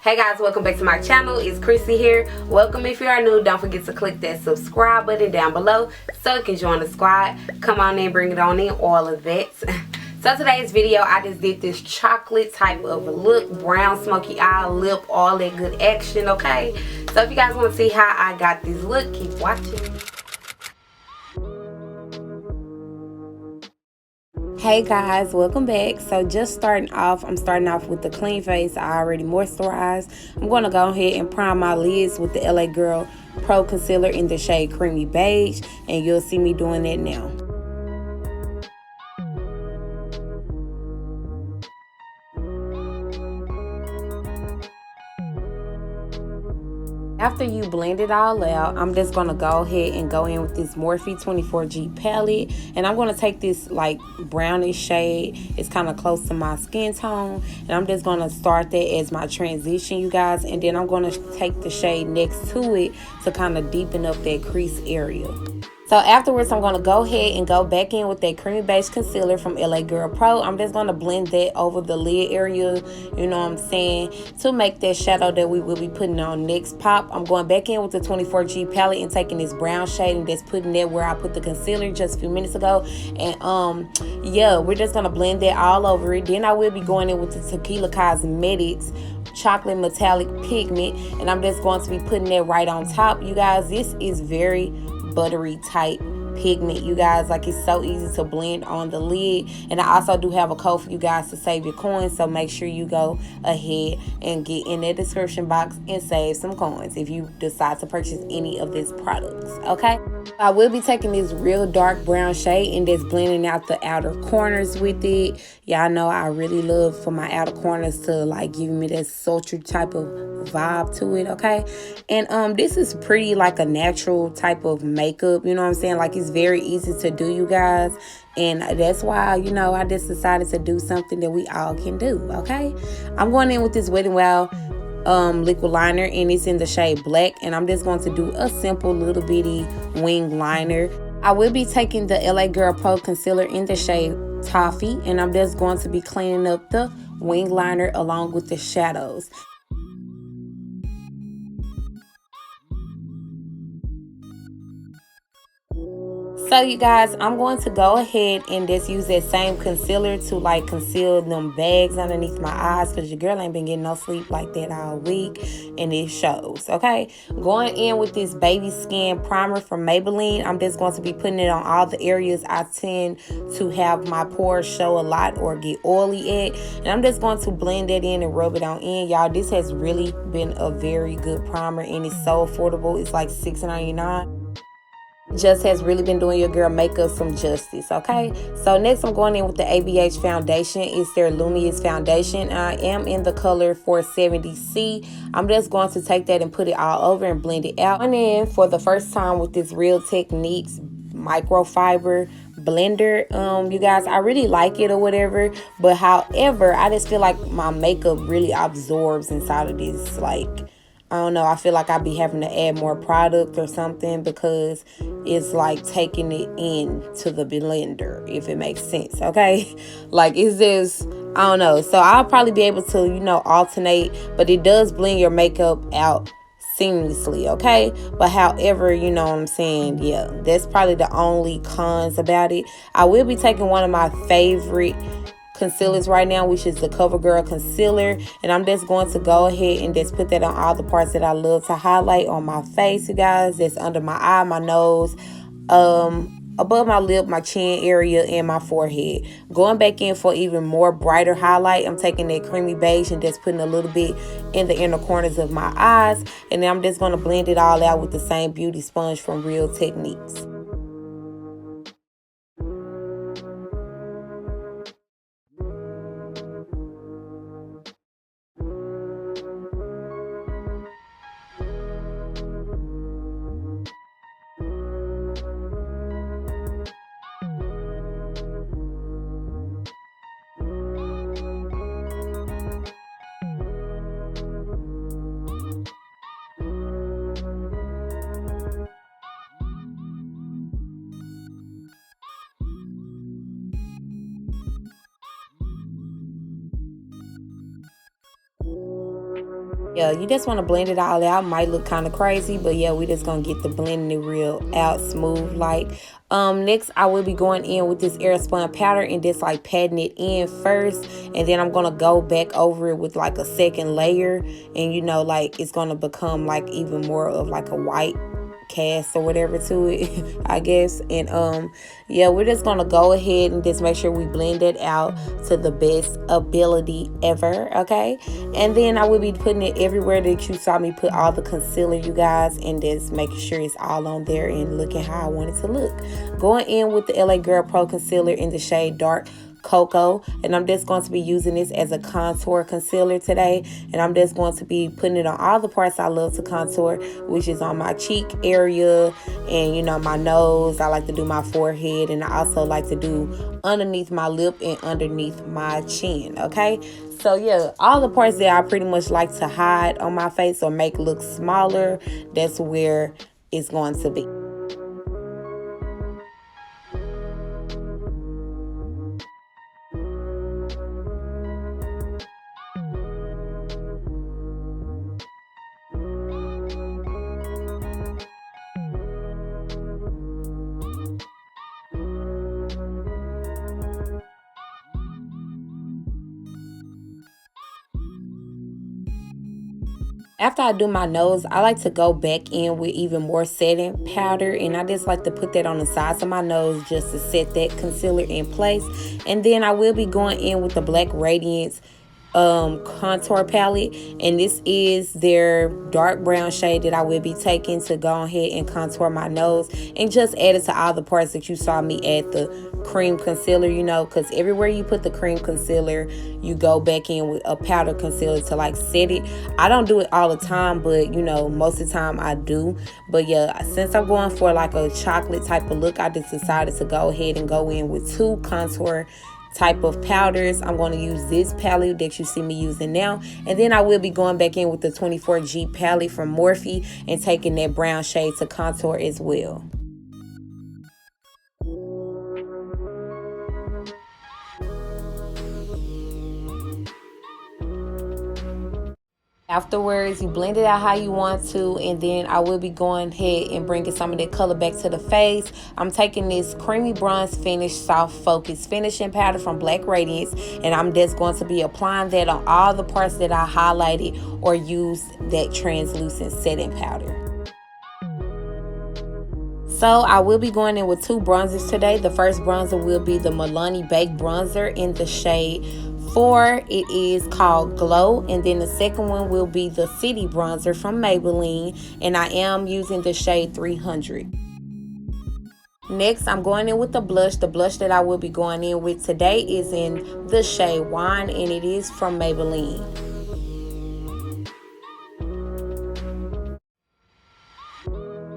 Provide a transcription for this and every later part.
Hey guys, welcome back to my channel. It's Chrissy here. Welcome if you are new. Don't forget to click that subscribe button down below so you can join the squad. Come on in, bring it on in, all of that. So today's video, I just did this chocolate type of look, brown smoky eye, lip, all that good action, okay? So if you guys want to see how I got this look, keep watching. Hey guys, welcome back. So just starting off, I'm starting off with the clean face. I already moisturized. I'm going to go ahead and prime my lids with the LA Girl Pro Concealer in the shade Creamy Beige, and you'll see me doing that now. After you blend it all out, I'm just going to go ahead and go in with this Morphe 24G palette. And I'm going to take this like brownish shade. It's kind of close to my skin tone. And I'm just going to start that as my transition, you guys. And then I'm going to take the shade next to it to kind of deepen up that crease area. So afterwards, I'm going to go ahead and go back in with that Creamy Beige Concealer from LA Girl Pro. I'm just going to blend that over the lid area, you know what I'm saying, to make that shadow that we will be putting on next pop. I'm going back in with the 24G palette and taking this brown shade and just putting that where I put the concealer just a few minutes ago. And yeah, we're just going to blend that all over it. Then I will be going in with the Tequila Cosmetics chocolate metallic pigment, and I'm just going to be putting that right on top. You guys, this is very buttery type pigment, you guys. Like, it's so easy to blend on the lid. And I also do have a code for you guys to save your coins, so make sure you go ahead and get in the description box and save some coins if you decide to purchase any of these products, okay? I will be taking this real dark brown shade and just blending out the outer corners with it. Y'all know I really love for my outer corners to like give me that sultry type of vibe to it, okay? And this is pretty like a natural type of makeup, you know what I'm saying? Like, it's very easy to do, you guys. And that's why, you know, I just decided to do something that we all can do, okay? I'm going in with this Wet n Wild liquid liner, and it's in the shade Black, and I'm just going to do a simple little bitty wing liner. I will be taking the LA Girl Pro Concealer in the shade Toffee, and I'm just going to be cleaning up the wing liner along with the shadows. So you guys, I'm going to go ahead and just use that same concealer to like conceal them bags underneath my eyes, because your girl ain't been getting no sleep like that all week, and it shows, okay? Going in with this Baby Skin Primer from Maybelline. I'm just going to be putting it on all the areas I tend to have my pores show a lot or get oily at. And I'm just going to blend that in and rub it on in. Y'all, this has really been a very good primer, and it's so affordable. It's like $6.99. Just has really been doing your girl makeup some justice, okay? So next, I'm going in with the ABH foundation. It's their Luminous foundation. I am in the color 470C. I'm just going to take that and put it all over and blend it out. And then for the first time with this Real Techniques microfiber blender, you guys, I really like it or whatever, but however, I just feel like my makeup really absorbs inside of this. Like, I don't know, I feel like I'd be having to add more product or something, because it's like taking it into the blender, if it makes sense, okay? Like, it's just, I don't know. So I'll probably be able to, you know, alternate, but it does blend your makeup out seamlessly, okay? But however, you know what I'm saying, yeah, that's probably the only cons about it. I will be taking one of my favorite concealers right now, which is the CoverGirl concealer, and I'm just going to go ahead and just put that on all the parts that I love to highlight on my face, you guys. That's under my eye, my nose, above my lip, my chin area, and my forehead. Going back in for even more brighter highlight, I'm taking that Creamy Beige and just putting a little bit in the inner corners of my eyes, and then I'm just going to blend it all out with the same beauty sponge from Real Techniques. Yeah, you just want to blend it all out. Might look kind of crazy, but yeah, we just gonna get the blending it real out smooth like. Next I will be going in with this airspun powder and just like patting it in first, and then I'm gonna go back over it with like a second layer, and you know, like it's gonna become like even more of like a white cast or whatever to it, I guess. And yeah, we're just gonna go ahead and just make sure we blend it out to the best ability ever. Okay, and then I will be putting it everywhere that you saw me put all the concealer, you guys, and just making sure it's all on there and looking how I want it to look. Going in with the LA Girl Pro concealer in the shade Dark Cocoa, and I'm just going to be using this as a contour concealer today, and I'm just going to be putting it on all the parts I love to contour, which is on my cheek area and, you know, my nose. I like to do my forehead, and I also like to do underneath my lip and underneath my chin. Okay, so yeah, all the parts that I pretty much like to hide on my face or make look smaller, that's where it's going to be. After I do my nose, I like to go back in with even more setting powder, and I just like to put that on the sides of my nose just to set that concealer in place. And then I will be going in with the Black Radiance contour palette, and this is their dark brown shade that I will be taking to go ahead and contour my nose and just add it to all the parts that you saw me add the cream concealer, you know, because everywhere you put the cream concealer, you go back in with a powder concealer to like set it. I don't do it all the time, but you know, most of the time I do. But yeah, since I'm going for like a chocolate type of look, I just decided to go ahead and go in with two contour type of powders. I'm going to use this palette that you see me using now, and then I will be going back in with the 24G palette from Morphe and taking that brown shade to contour as well. Afterwards, you blend it out how you want to, and then I will be going ahead and bringing some of that color back to the face. I'm taking this creamy bronze finish soft focus finishing powder from Black Radiance, and I'm just going to be applying that on all the parts that I highlighted or used that translucent setting powder. So I will be going in with two bronzers today. The first bronzer will be the Milani Baked Bronzer in the shade 4. It is called Glow. And then the second one will be the City Bronzer from Maybelline, and I am using the shade 300. Next, I'm going in with the blush. The blush that I will be going in with today is in the shade Wine, and it is from Maybelline.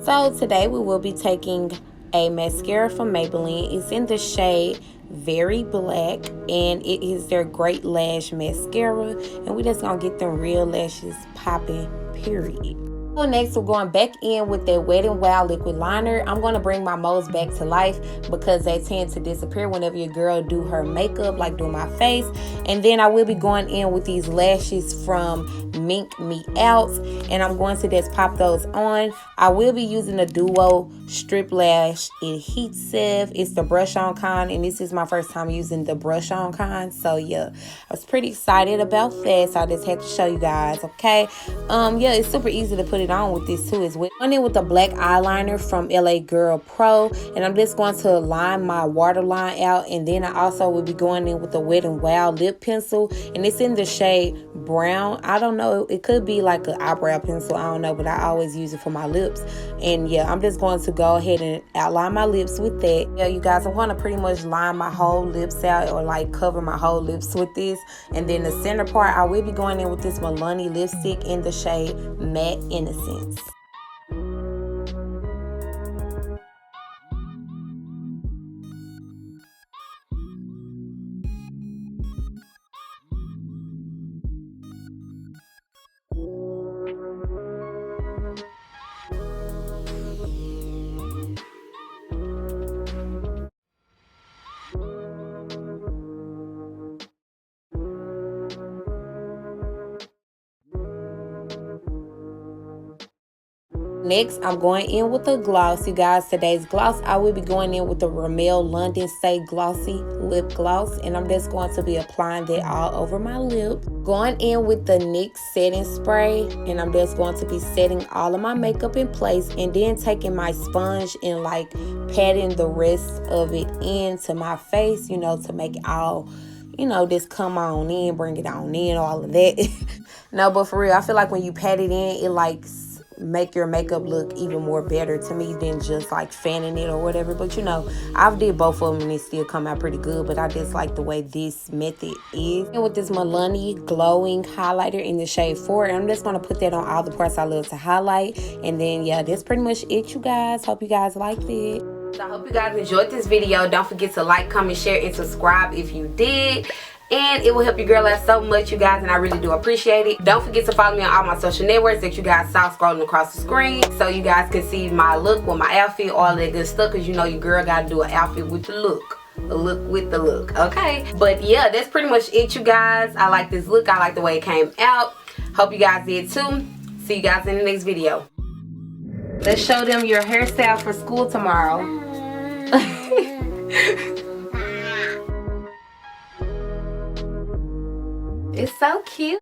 So today we will be taking a mascara from Maybelline. It's in the shade Very Black, and it is their Great Lash Mascara, and we just gonna get them real lashes popping, period. So next, we're going back in with that Wet n Wild liquid liner. I'm going to bring my moles back to life because they tend to disappear whenever your girl do her makeup, like do my face. And then I will be going in with these lashes from Mink Me Out, and I'm going to just pop those on. I will be using the Duo Strip Lash Adhesive. It's the brush on kind, and this is my first time using the brush on kind. So yeah, I was pretty excited about that, so I just had to show you guys. Okay, yeah, it's super easy to put it on with this too as well. I'm in with the black eyeliner from LA Girl Pro, and I'm just going to line my waterline out, and then I also will be going in with the Wet n Wild lip pencil, and it's in the shade Brown. I don't know, it could be like an eyebrow pencil, I don't know, but I always use it for my lips. And yeah, I'm just going to go ahead and outline my lips with that. Yeah, you guys, I'm going to pretty much line my whole lips out, or like cover my whole lips with this. And then the center part, I will be going in with this Milani lipstick in the shade Matte Innocence. Next, I'm going in with a gloss. You guys, today's gloss, I will be going in with the Rimmel London Stay Glossy Lip Gloss. And I'm just going to be applying that all over my lip. Going in with the NYX setting spray. And I'm just going to be setting all of my makeup in place. And then taking my sponge and like patting the rest of it into my face, you know, to make it all, you know, just come on in, bring it on in, all of that. No, but for real, I feel like when you pat it in, it like make your makeup look even more better to me than just like fanning it or whatever. But you know, I've did both of them and it still come out pretty good, but I just like the way this method is. And with this Milani glowing highlighter in the shade 4, and I'm just going to put that on all the parts I love to highlight. And then yeah, that's pretty much it, you guys. Hope you guys liked it. So I hope you guys enjoyed this video. Don't forget to like, comment, share, and subscribe if you did. And it will help your girl out so much, you guys, and I really do appreciate it. Don't forget to follow me on all my social networks that you guys saw scrolling across the screen, so you guys can see my look with my outfit, all that good stuff, because you know your girl got to do an outfit with the look. A look with the look, okay? But yeah, that's pretty much it, you guys. I like this look. I like the way it came out. Hope you guys did too. See you guys in the next video. Let's show them your hairstyle for school tomorrow. It's so cute.